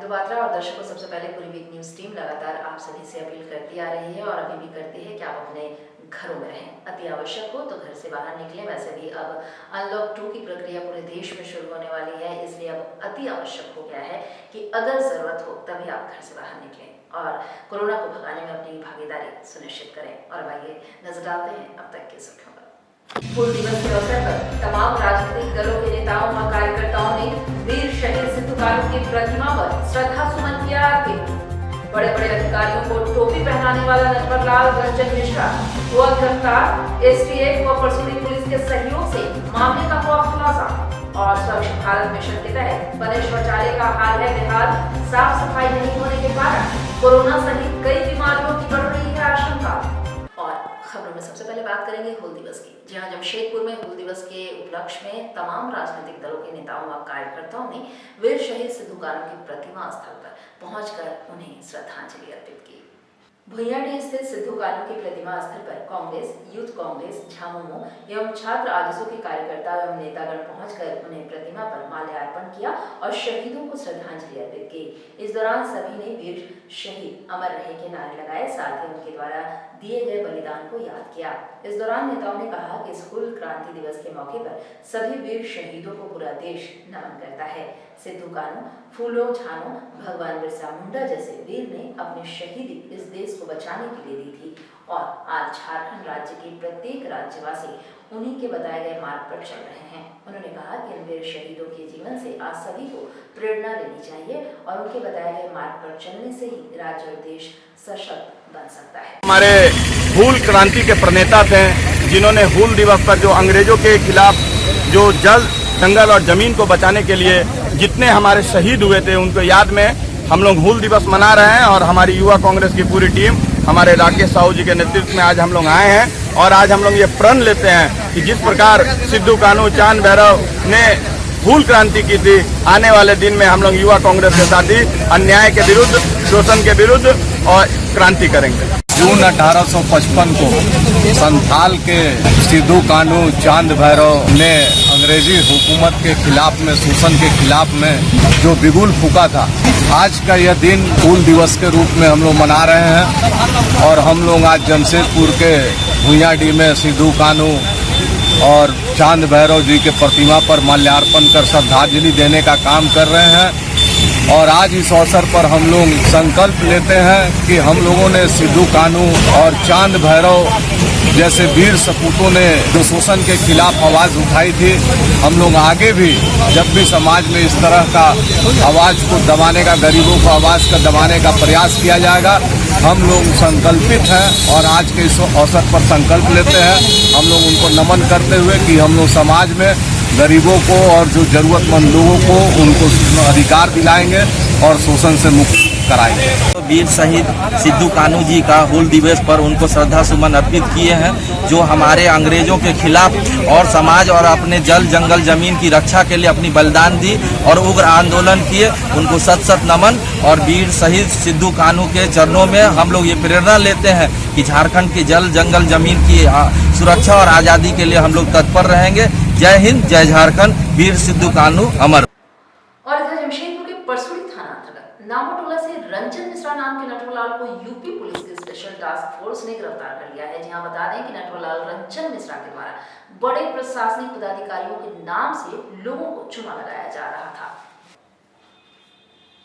बात्रा और दर्शकों, सबसे पहले पूरी वीक न्यूज टीम लगातार आप सभी से अपील करती आ रही है और अभी भी करती है कि आप अपने घरों में रहें। अति आवश्यक हो तो घर से बाहर निकलें। वैसे भी अब अनलॉक 2 की प्रक्रिया पूरे देश में शुरू होने वाली है, इसलिए अब अति आवश्यक हो गया है कि अगर जरूरत हो तभी आप घर से बाहर निकलें और कोरोना को भगाने में अपनी भागीदारी सुनिश्चित करें। और आइए नजर डालते हैं अब तक की सुर्खियों पर। हूल दिवस के अवसर पर तमाम राजनीतिक दलों के नेताओं व कार्यकर्ताओं ने वीर शहीद सिद्धू कानू की प्रतिमा पर श्रद्धा सुमन किया अर्पित। बड़े बड़े अधिकारियों को टोपी पहनाने वाला नटवरलाल रंजन मिश्रा हुआ गिरफ्तार। एसटीएफ व परसुड़ी पुलिस के सहयोग से मामले का हुआ खुलासा। और स्वच्छ भारत मिशन के तहत बने शौचालय का हाल है बेहाल। साफ सफाई नहीं होने के कारण कोरोना सहित कई बीमारियों की बढ़ रही है आशंका। और खबरों में सबसे पहले बात करेंगे हूल दिवस की। जी हां, जमशेदपुर में हूल दिवस के उपलक्ष्य में तमाम राजनीतिक दलों के नेताओं व कार्यकर्ताओं ने वीर शहीद सिद्धू कानू की प्रतिमा स्थल पर पहुंचकर उन्हें श्रद्धांजलि अर्पित की। भुइयाडीह स्थित सिद्धू कानू की प्रतिमा स्थल पर कांग्रेस, यूथ कांग्रेस, झामुमो एवं छात्र आजसू के कार्यकर्ता एवं नेतागण पहुंचकर उन्हें प्रतिमा पर माल्यार्पण किया और शहीदों को श्रद्धांजलि अर्पित की। इस दौरान सभी ने वीर शहीद अमर रहे के नारे लगाए, साथ ही उनके द्वारा दिए गए बलिदान को याद किया। इस दौरान नेताओं ने कहा कि इस हूल क्रांति दिवस के मौके पर सभी वीर शहीदों को पूरा देश नमन करता है। सिद्धू कानू, फूलो झानो, भगवान बिरसा मुंडा जैसे वीर ने अपनी शहीदी इस देश को बचाने के लिए दी थी और आज झारखंड राज्य के प्रत्येक राज्यवासी उन्हीं के बताए गए मार्ग पर चल रहे हैं। उन्होंने कहा कि इन वीर शहीदों के जीवन से आज सभी को प्रेरणा लेनी चाहिए और उनके बताए गए मार्ग पर चलने से ही राज्य और देश सशक्त बन सकता है। हमारे हूल क्रांति के प्रणेता थे, जिन्होंने हूल दिवस पर जो अंग्रेजों के खिलाफ जो जल, जंगल और जमीन को बचाने के लिए जितने हमारे शहीद हुए थे, उनको याद में हम लोग हूल दिवस मना रहे हैं। और हमारी युवा कांग्रेस की पूरी टीम हमारे राकेश साहू जी के नेतृत्व में आज हम लोग आए हैं और आज हम लोग ये प्रण लेते हैं कि जिस प्रकार सिद्धू कानू, चांद भैरव ने हूल क्रांति की थी, आने वाले दिन में हम लोग युवा कांग्रेस के साथ ही अन्याय के विरुद्ध, शोषण के विरुद्ध और क्रांति करेंगे। जून 1855 को संथाल के सिद्धू कानू, चांद भैरव ने अंग्रेजी हुकूमत के खिलाफ में, शोषण के खिलाफ में जो बिगुल फूका था, आज का यह दिन हूल दिवस के रूप में हम लोग मना रहे हैं। और हम लोग आज जमशेदपुर के भुइयाडीह में सिद्धू कानू और चांद भैरव जी के प्रतिमा पर माल्यार्पण कर श्रद्धांजलि देने का काम कर रहे हैं। और आज इस अवसर पर हम लोग संकल्प लेते हैं कि हम लोगों ने सिद्धू कानू और चांद भैरव जैसे वीर सपूतों ने जो शोषण के खिलाफ आवाज़ उठाई थी, हम लोग आगे भी जब भी समाज में इस तरह का आवाज़ को दबाने का, गरीबों को आवाज़ का दबाने का प्रयास किया जाएगा। हम लोग संकल्पित हैं और आज के इस अवसर पर संकल्प लेते हैं, हम लोग उनको नमन करते हुए कि हम लोग समाज में गरीबों को और जो जरूरतमंद लोगों को उनको अधिकार दिलाएंगे और शोषण से मुक्त कराएंगे। तो वीर शहीद सिद्धू कानू जी का हूल दिवस पर उनको श्रद्धा सुमन अर्पित किए हैं, जो हमारे अंग्रेजों के खिलाफ और समाज और अपने जल, जंगल, जमीन की रक्षा के लिए अपनी बलिदान दी और उग्र आंदोलन किए। उनको सत सत नमन। और वीर शहीद सिद्धू कानू के चरणों में हम लोग ये प्रेरणा लेते हैं कि झारखंड की जल, जंगल, जमीन की सुरक्षा और आज़ादी के लिए हम लोग तत्पर रहेंगे। जय हिंद, जय झारखंड, वीर सिद्धू कानू अमर। और इधर जमशेदपुर के परसुड़ी थाना अंतर्गत नामोटोला से रंजन मिश्रा नाम के नटवरलाल को यूपी पुलिस की स्पेशल टास्क फोर्स ने गिरफ्तार कर लिया है। जहां बता दें कि नटवरलाल रंजन मिश्रा के द्वारा बड़े प्रशासनिक पदाधिकारियों के नाम से लोगों को चुना लगाया जा रहा था।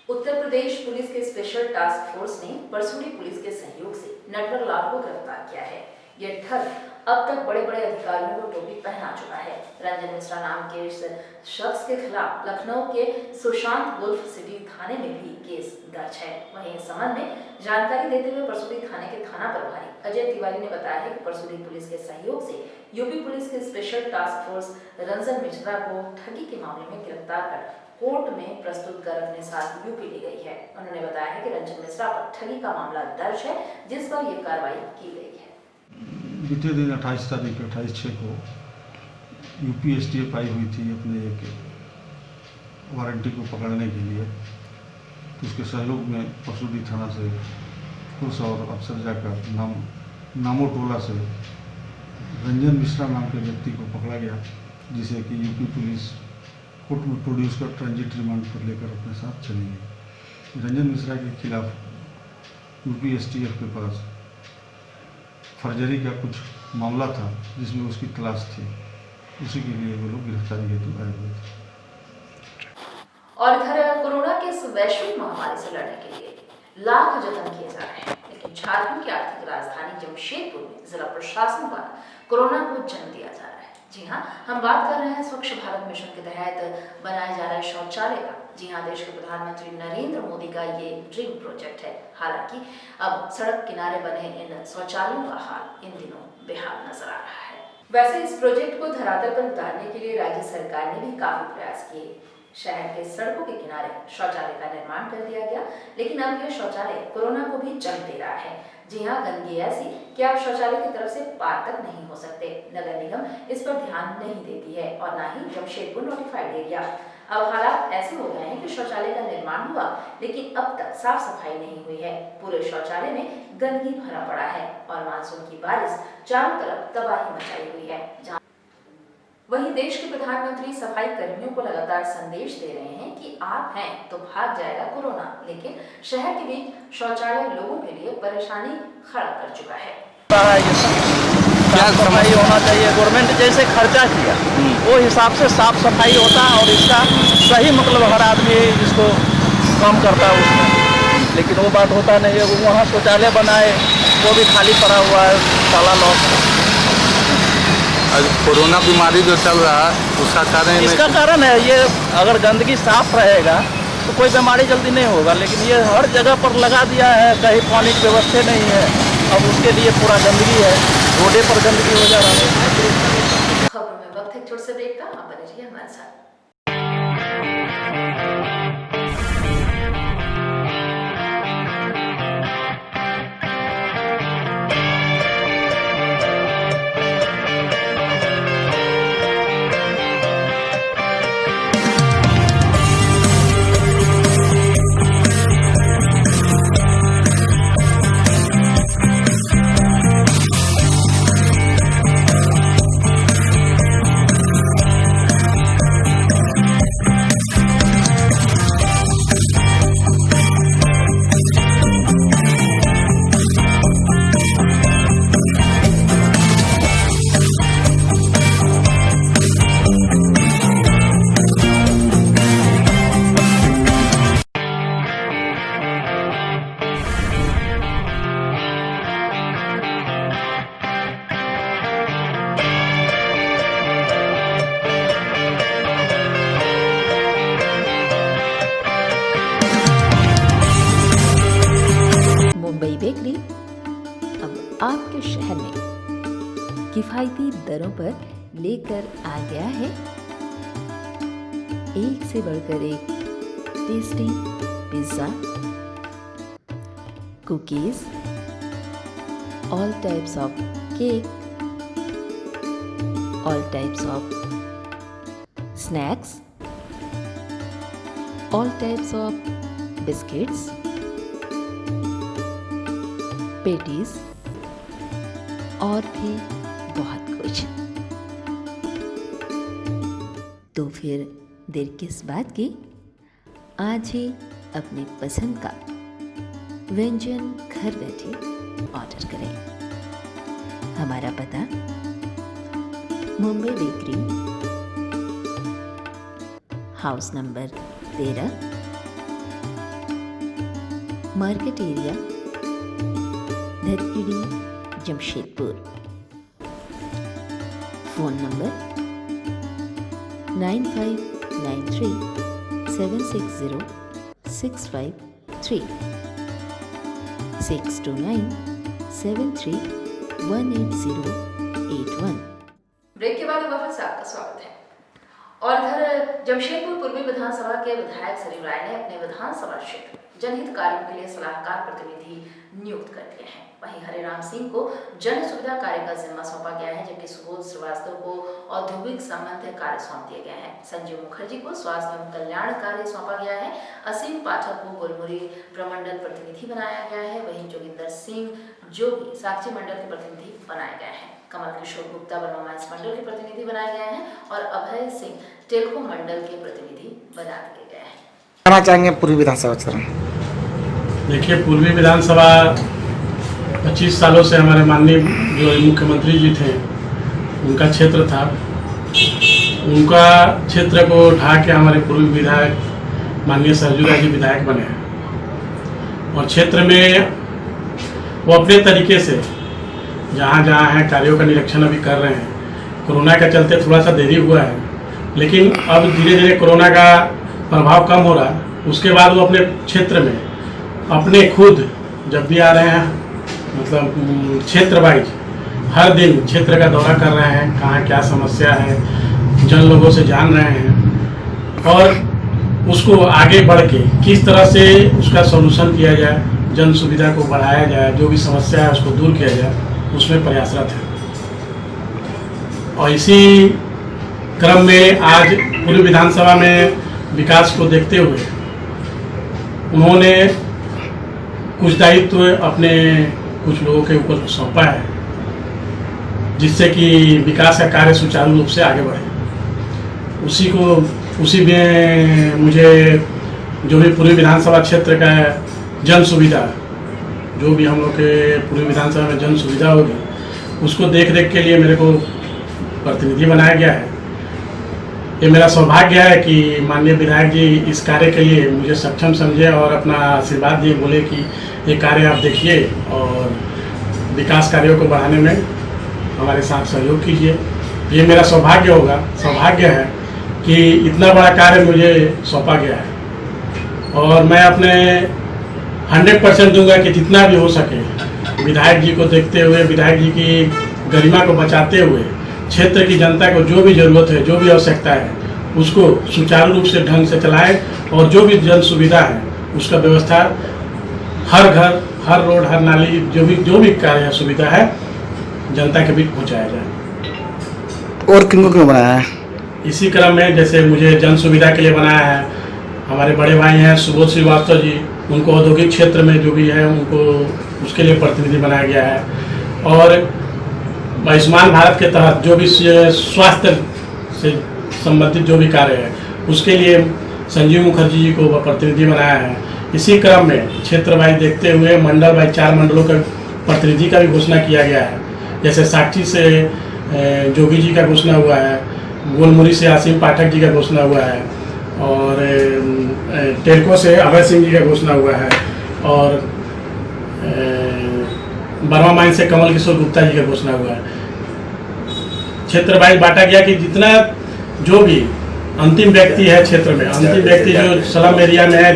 उत्तर प्रदेश पुलिस के स्पेशल टास्क फोर्स ने परसुड़ी पुलिस के सहयोग से नटवरलाल को गिरफ्तार किया है। यह ठग अब तक बड़े बड़े अधिकारियों को टोपी पहना चुका है। रंजन मिश्रा नाम के इस शख्स के खिलाफ लखनऊ के सुशांत गोल्फ सिटी थाने में भी केस दर्ज है। वहीं इस संबंध में जानकारी देते हुए परसुड़ी थाने के थाना प्रभारी अजय तिवारी ने बताया है कि परसुड़ी पुलिस के सहयोग से यूपी पुलिस के special task force Ranjan Mishra को ठगी के मामले में गिरफ्तार कर कोर्ट में प्रस्तुत कर अपने साथ यूपी ले गई है। उन्होंने बताया है कि रंजन मिश्रा पर ठगी का मामला दर्ज है, जिस पर यह कार्रवाई की गई है। बीते दिन 28 तारीख 28/6 को यूपी एसटीएफ आई हुई थी अपने एक वारंटी को पकड़ने के लिए। तो उसके सहयोग में परसुड़ी थाना से पुलिस और अफसर जाकर नामोटोला से रंजन मिश्रा नाम के व्यक्ति को पकड़ा गया, जिसे कि यूपी पुलिस कोर्ट में प्रोड्यूस कर ट्रांजिट रिमांड पर लेकर अपने साथ चली गई। रंजन मिश्रा के खिलाफ यूपीएसटीएफ के पास फर्जरी का कुछ मामला था जिसमें उसकी तलाश थी, उसी के लिए वो लोग गिरफ्तारी हेतु आए हुए थे। और इधर कोरोना के इस वैश्विक महामारी से लड़ने के लिए लाख जतन किए जा रहे हैं, लेकिन झारखंड की आर्थिक राजधानी जमशेदपुर में जिला प्रशासन द्वारा कोरोना को जन्म दिया जा रहा है। जी हाँ, हम बात कर रहे हैं स्वच्छ भारत मिशन के तहत बनाए जा रहे शौचालय का। जी हाँ, देश के प्रधानमंत्री नरेंद्र मोदी का ये ड्रीम प्रोजेक्ट है। हालांकि अब सड़क किनारे बने इन शौचालयों का हाल इन दिनों बेहाल नजर आ रहा है। वैसे इस प्रोजेक्ट को धरातल पर उतारने के लिए राज्य सरकार ने भी काफी प्रयास किए। शहर के सड़कों के किनारे शौचालय का निर्माण कर दिया गया, लेकिन अब यह शौचालय कोरोना को भी जन्म दे रहा है। जी हाँ, गंदगी ऐसी कि आप शौचालय की तरफ से पार तक नहीं हो सकते। नगर निगम इस पर ध्यान नहीं देती है और ना ही जमशेदपुर नोटिफाइड एरिया। अब हालात ऐसे हो गए हैं कि शौचालय का निर्माण हुआ, लेकिन अब तक साफ सफाई नहीं हुई है। पूरे शौचालय में गंदगी भरा पड़ा है और मानसून की बारिश चारों तरफ तबाही मचाई हुई है। वहीं देश के प्रधानमंत्री सफाई कर्मियों को लगातार संदेश दे रहे हैं कि आप हैं तो भाग जाएगा कोरोना, लेकिन शहर के बीच शौचालय लोगों के लिए परेशानी खड़ा कर चुका है। क्या सफाई होना चाहिए, गवर्नमेंट जैसे खर्चा किया वो हिसाब से साफ सफाई होता और इसका सही मतलब हर आदमी इसको काम करता है उसमें, लेकिन वो बात होता नहीं है। वहाँ शौचालय बनाए वो भी खाली पड़ा हुआ है, ताला लॉक। कोरोना बीमारी जो चल रहा है उसका कारण इसका कारण है ये, अगर गंदगी साफ रहेगा तो कोई बीमारी जल्दी नहीं होगा, लेकिन ये हर जगह पर लगा दिया है, कहीं पानी की व्यवस्था नहीं है, अब उसके लिए पूरा गंदगी है, रोडे पर गंदगी हो जा रहा है। खबरों में वक्त एक छोटे से ब्रेक का, आप बने रहिए हमारे साथ। मुंबई बेकरी अब आपके शहर में किफायती दरों पर लेकर आ गया है एक से बढ़कर एक tasty pizza, cookies, all types of cake, all types of snacks, all types of biscuits, patties और भी बहुत कुछ। तो फिर देर किस बात की, आज ही अपनी पसंद का व्यंजन घर बैठे ऑर्डर करें। हमारा पता Mumbai bakery, house number 13, market area, Dharkhedi, Jamshedpur. Phone number 9593760653 62973188081। Break के बाद वापस आपका स्वागत है। और इधर जमशेदपुर पूर्वी विधानसभा के विधायक सरयू राय ने अपने विधानसभा क्षेत्र जनहित कार्यों के लिए सलाहकार प्रतिनिधि नियुक्त कर दिए हैं। वहीं हरिराम सिंह को जन सुविधा कार्य का जिम्मा सौंपा गया है, जबकि सुबोध श्रीवास्तव को औद्योगिक संबंध कार्य सौंप दिए गए हैं। संजीव मुखर्जी को स्वास्थ्य एवं कल्याण कार्य सौंपा गया है। असीम पाठक को गुलमुरी प्रमंडल प्रतिनिधि बनाया गया है। वहीं जोगिंदर सिंह जोगी साक्षी मंडल के प्रतिनिधि बनाए गए हैं। कमल किशोर गुप्ता वर्मा माइंस मंडल के प्रतिनिधि बनाए गए हैं और अभय सिंह टेल्को मंडल के प्रतिनिधि बना दिए गए हैं। कहना चाहेंगे पूर्वी विधानसभा क्षेत्र में? देखिए, पूर्वी विधानसभा 25 सालों से हमारे माननीय जो मुख्यमंत्री जी थे उनका क्षेत्र था। उनका क्षेत्र को उठा के हमारे पूर्व विधायक माननीय सरजू राय जी विधायक बने हैं और क्षेत्र में वो अपने तरीके से जहाँ जहाँ हैं कार्यों का निरीक्षण अभी कर रहे हैं। कोरोना के चलते थोड़ा सा देरी हुआ है, लेकिन अब धीरे धीरे कोरोना का प्रभाव कम हो रहा है। उसके बाद वो अपने क्षेत्र में अपने खुद जब भी आ रहे हैं, मतलब क्षेत्र वाइज हर दिन क्षेत्र का दौरा कर रहे हैं, कहाँ क्या समस्या है जन लोगों से जान रहे हैं और उसको आगे बढ़ के किस तरह से उसका सॉल्यूशन किया जाए, जन सुविधा को बढ़ाया जाए, जो भी समस्या है उसको दूर किया जाए, उसमें प्रयासरत है। और इसी क्रम में आज पूर्वी विधानसभा में विकास को देखते हुए उन्होंने कुछ दायित्व अपने कुछ लोगों के ऊपर सौंपा है, जिससे कि विकास का कार्य सुचारू रूप से आगे बढ़े। उसी में मुझे जो भी पूर्वी विधानसभा क्षेत्र का जन सुविधा, जो भी हम लोग के पूर्वी विधानसभा में जन सुविधा होगी, उसको देख रेख के लिए मेरे को प्रतिनिधि बनाया गया है। ये मेरा सौभाग्य है कि माननीय विधायक जी इस कार्य के लिए मुझे सक्षम समझे और अपना आशीर्वाद दिए, बोले कि ये कार्य आप देखिए और विकास कार्यों को बढ़ाने में हमारे साथ सहयोग कीजिए। ये मेरा सौभाग्य है कि इतना बड़ा कार्य मुझे सौंपा गया है और मैं अपने 100% दूंगा कि जितना भी हो सके विधायक जी को देखते हुए, विधायक जी की गरिमा को बचाते हुए, क्षेत्र की जनता को जो भी ज़रूरत है, जो भी आवश्यकता है, उसको सुचारू रूप से ढंग से चलाएं और जो भी जन सुविधा है उसका व्यवस्था हर घर, हर रोड, हर नाली, जो भी कार्य सुविधा है जनता के बीच पहुंचाया जाए। और किनको क्यों बनाया है? इसी क्रम में जैसे मुझे जन सुविधा के लिए बनाया है, हमारे बड़े भाई हैं सुबोध श्रीवास्तव जी, उनको औद्योगिक क्षेत्र में जो भी है उनको उसके लिए प्रतिनिधि बनाया गया है। और आयुष्मान भारत के तहत जो भी स्वास्थ्य से संबंधित जो भी कार्य है उसके लिए संजीव मुखर्जी जी को प्रतिनिधि बनाया है। इसी क्रम में क्षेत्र वाइज देखते हुए मंडल वाइज 4 मंडलों का प्रतिनिधि का भी घोषणा किया गया है। जैसे साक्षी से जोगी जी का घोषणा हुआ है, गोलमुरी से आसिम पाठक जी का घोषणा हुआ है और टेलको से अभय सिंह जी का घोषणा हुआ है और बर्मा माइन से कमल किशोर गुप्ता जी का घोषणा हुआ है। क्षेत्र वाइज बांटा गया कि जितना जो भी अंतिम व्यक्ति है क्षेत्र में, अंतिम व्यक्ति जो स्लम एरिया में है,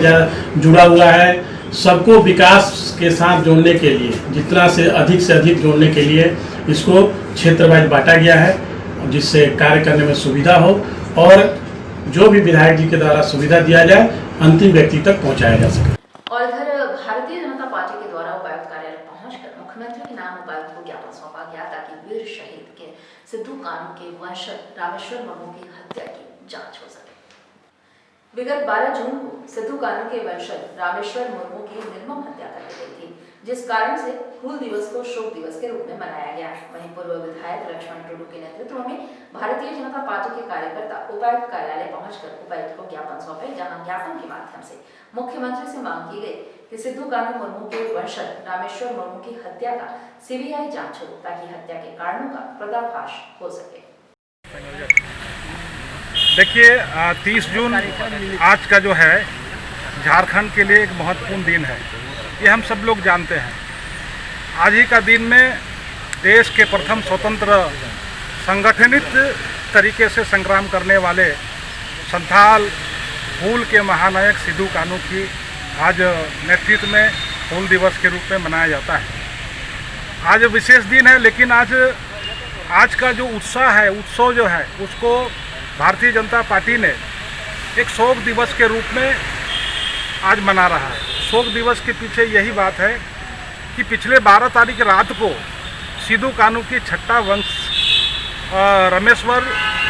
जुड़ा हुआ है, सबको विकास के साथ जोड़ने के लिए, जितना से अधिक जोड़ने के लिए इसको क्षेत्र वाइज बांटा गया है, जिससे कार्य करने में सुविधा हो और जो भी विधायक जी के द्वारा सुविधा दिया जाए अंतिम व्यक्ति तक पहुंचाया जा सके। और इधर भारतीय जनता पार्टी के द्वारा उपायुक्त कार्यालय पहुंचकर मुख्यमंत्री के नाम उपायुक्त को ज्ञापन सौंपा गया ताकि वीर शहीद के सिद्धू कानू के वंशज रामेश्वर मुर्मू की हत्या की जांच हो सके। विगत 12 जून को सिद्धू कानू के वंशज रामेश्वर मुर्मू की निर्मम हत्या कर दी गई थी, जिस कारण से हूल दिवस को शोक दिवस के रूप में मनाया गया। वहीं पूर्व विधायक लक्ष्मण टुडू के नेतृत्व में भारतीय जनता पार्टी के कार्यकर्ता उपायुक्त कार्यालय पहुंचकर उपायुक्त को ज्ञापन सौंपे, जहां ज्ञापन के माध्यम से मुख्यमंत्री से मांग की गई कि सिद्धू कानू मुर्मू के वंशज रामेश्वर मुर्मू की हत्या का सीबीआई जांच हो ताकि हत्या के कारणों का पर्दाफाश हो सके। देखिए, 30 जून आज का जो है झारखंड के लिए एक महत्वपूर्ण दिन है, ये हम सब लोग जानते हैं। आज ही का दिन में देश के प्रथम स्वतंत्र संगठनित तरीके से संग्राम करने वाले संथाल हूल के महानायक सिद्धू कानू की आज नेतृत्व में हूल दिवस के रूप में मनाया जाता है। आज विशेष दिन है, लेकिन आज का जो उत्सव जो है उसको भारतीय जनता पार्टी ने एक शोक दिवस के रूप में आज मना रहा है। शोक दिवस के पीछे यही बात है कि पिछले 12 तारीख रात को सिद्धू कानू की छठा वंश रामेश्वर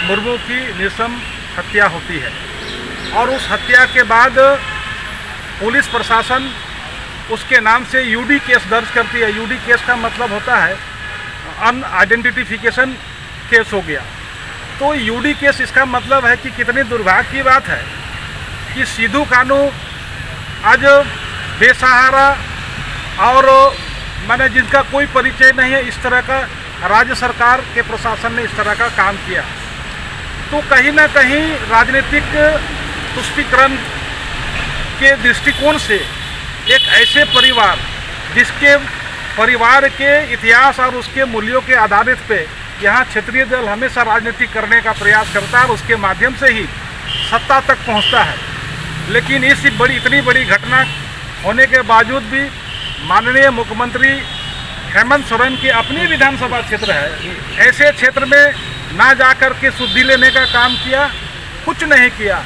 मुर्मू की निर्मम हत्या होती है और उस हत्या के बाद पुलिस प्रशासन उसके नाम से यूडी केस दर्ज करती है। यूडी केस का मतलब होता है अनआइडेंटिफिकेशन केस हो गया। तो यूडी केस इसका मतलब है कि कितनी दुर्भाग्य की बात है कि सिद्धू कानू आज बेसहारा और मैंने जिनका कोई परिचय नहीं है, इस तरह का राज्य सरकार के प्रशासन ने इस तरह का काम किया। तो कहीं ना कहीं राजनीतिक तुष्टीकरण के दृष्टिकोण से एक ऐसे परिवार जिसके परिवार के इतिहास और उसके मूल्यों के आधारित पे यहाँ क्षेत्रीय दल हमेशा राजनीति करने का प्रयास करता है और उसके माध्यम से ही सत्ता तक पहुँचता है। लेकिन इतनी बड़ी घटना होने के बावजूद भी माननीय मुख्यमंत्री हेमंत सोरेन की अपनी विधानसभा क्षेत्र है, ऐसे क्षेत्र में ना जा कर के शुद्धि लेने का काम किया, कुछ नहीं किया।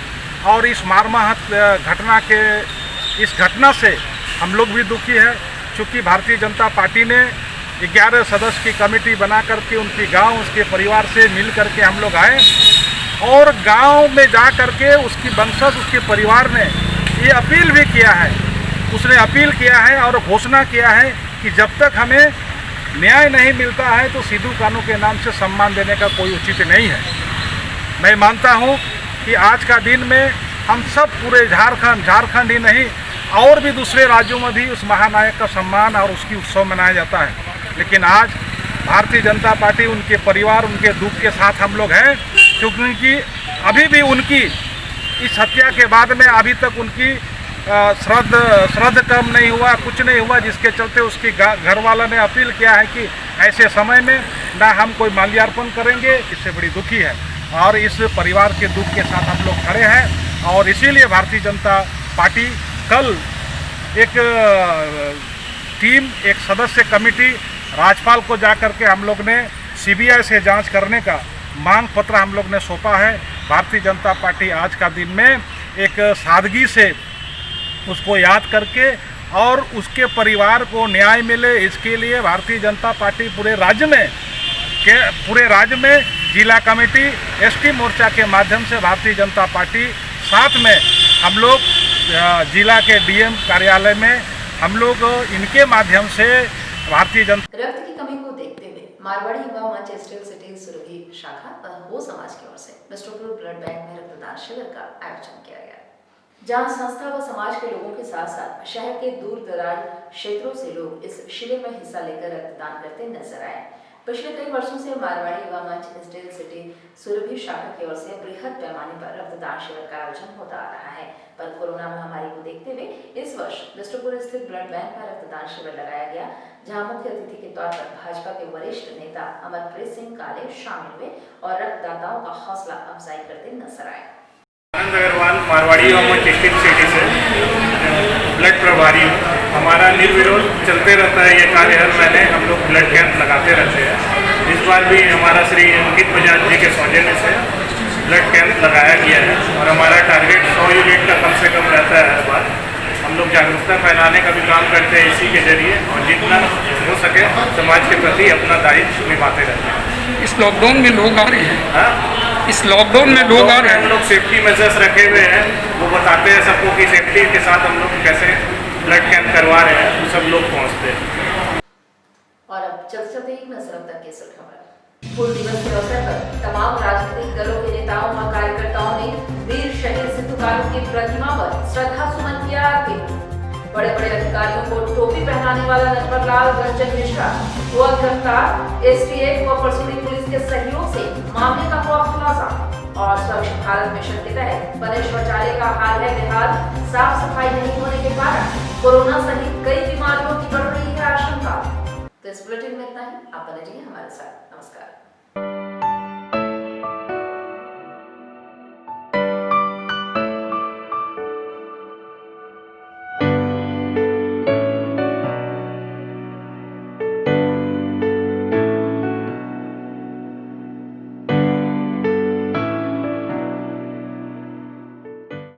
और इस मर्माहत घटना से हम लोग भी दुखी है, चूँकि भारतीय जनता पार्टी ने 11 सदस्य की कमेटी बना करके उनकी गांव उसके परिवार से मिल करके हम लोग आए और गांव में जा करके उसकी वंशज उसके परिवार ने ये अपील भी किया है, उसने अपील किया है और घोषणा किया है कि जब तक हमें न्याय नहीं मिलता है तो सिद्धू कानू के नाम से सम्मान देने का कोई उचित नहीं है। मैं मानता हूं कि आज का दिन में हम सब पूरे झारखंड ही नहीं और भी दूसरे राज्यों में भी उस महानायक का सम्मान और उसकी उत्सव मनाया जाता है, लेकिन आज भारतीय जनता पार्टी उनके परिवार उनके दुख के साथ हम लोग हैं, क्योंकि अभी भी उनकी इस हत्या के बाद में अभी तक उनकी श्रद्ध कम नहीं हुआ, कुछ नहीं हुआ, जिसके चलते उसकी घर वाला ने अपील किया है कि ऐसे समय में ना हम कोई माल्यार्पण करेंगे। इससे बड़ी दुखी है और इस परिवार के दुख के साथ हम लोग खड़े हैं और इसीलिए भारतीय जनता पार्टी कल एक टीम एक सदस्य कमेटी राज्यपाल को जा कर के हम लोग ने CBI से जांच करने का मांग पत्र हम लोग ने सौंपा है। भारतीय जनता पार्टी आज का दिन में एक सादगी से उसको याद करके और उसके परिवार को न्याय मिले, इसके लिए भारतीय जनता पार्टी पूरे राज्य में जिला कमेटी ST मोर्चा के माध्यम से भारतीय जनता पार्टी साथ में हम लोग जिला के DM कार्यालय में हम लोग इनके माध्यम से भारतीय जनता रक्त की कमी को देखते हुए मारवाड़ी युवा मंच स्टील सिटी सुरभि शाखा हो समाज की ओर से बिस्ट्रोपुर ब्लड बैंक में रक्तदान शिविर का आयोजन किया गया, जहां संस्था व समाज के लोगों के साथ साथ शहर के दूर दराज क्षेत्रों से लोग इस शिविर में हिस्सा लेकर रक्तदान करते नजर आए। पिछले कई वर्षों से मारवाड़ी युवा मंच स्टील सिटी सुरभि शाखा की ओर से बृहद पैमाने पर रक्तदान शिविर का आयोजन होता आ रहा है, पर कोरोना महामारी को देखते हुए इस वर्ष बिस्ट्रोपुर स्थित ब्लड बैंक में रक्तदान शिविर लगाया गया, जहां मुख्य अतिथि के तौर पर भाजपा के वरिष्ठ नेता अमरप्रीत सिंह काले शामिल हुए और रक्तदाताओं का हौसला अफजाई करते नजर आए। आनंद अग्रवाल मारवाड़ी युवा मंच स्टील सिटी से ब्लड प्रभारी हूँ। हमारा निर्विरोध चलते रहता है ये कार्य, हर महीने हम लोग ब्लड कैंप लगाते रहते हैं। इस बार भी हमारा श्री अंकित बजाज जी के सौजन्य से ब्लड कैंप लगाया गया है और हमारा टारगेट 100 यूनिट का कम से कम रहता है। हर बार हम लोग जागरूकता फैलाने का भी काम करते हैं इसी के जरिए और जितना हो सके समाज के प्रति अपना दायित्व निभाते रहते हैं। इस लॉकडाउन में लोग आ रहे हैं। हाँ, इस लॉकडाउन में लोग आ रहे हैं। हम लोग सेफ्टी मेजर्स रखे हुए हैं, वो बताते हैं सबको कि सेफ्टी के साथ हम लोग कैसे ब्लड कैंप करवा रहे हैं, तो सब लोग पहुँचते हैं। और अब चलते एक नजर अब तक के सुर्खियों पर। हूल दिवस के अवसर पर तमाम राजनीतिक दलों के नेताओं व कार्यकर्ताओं ने वीर शहीद सिद्धू कानू की प्रतिमा पर श्रद्धा सुमन किया अर्पित। बड़े बड़े अधिकारियों को टोपी पहनाने वाला नटवरलाल रंजन मिश्रा हुआ गिरफ्तार। STF व परसुड़ी पुलिस के सहयोग से मामले का हुआ खुलासा। और स्वच्छ भारत मिशन के तहत बने शौचालय का हाल है बेहाल, साफ सफाई नहीं होने के कारण कोरोना सहित कई बीमारियों की बढ़ रही है आशंका। तो इस बुलेटिन में इतना ही, आप बने रहिए हमारे साथ।